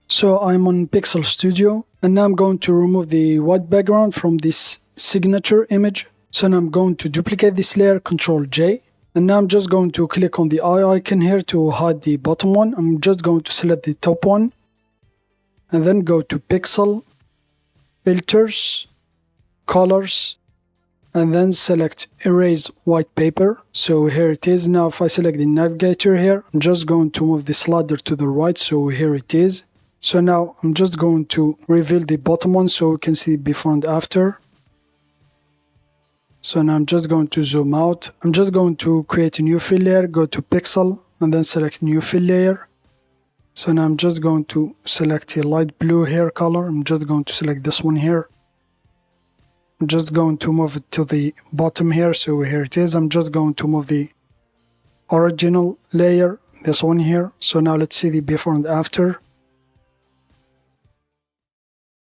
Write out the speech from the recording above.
So I'm on Pixel Studio, and now I'm going to remove the white background from this signature image. So now I'm going to duplicate this layer, Ctrl J, and now I'm just going to click on the eye icon here to hide the bottom one. I'm just going to select the top one, and then go to Pixel, Filters, Colors, and then select Erase White Paper. So here it is. Now if I select the navigator here, I'm just going to move the slider to the right, so here it is. So now I'm just going to reveal the bottom one so we can see before and after. So now I'm just going to zoom out. I'm just going to create a new fill layer, go to Pixel, and then select new fill layer. So now I'm just going to select a light blue hair color. I'm just going to select this one here. I'm just going to move it to the bottom here, so here it is. I'm just going to move the original layer, this one here. So now let's see the before and after.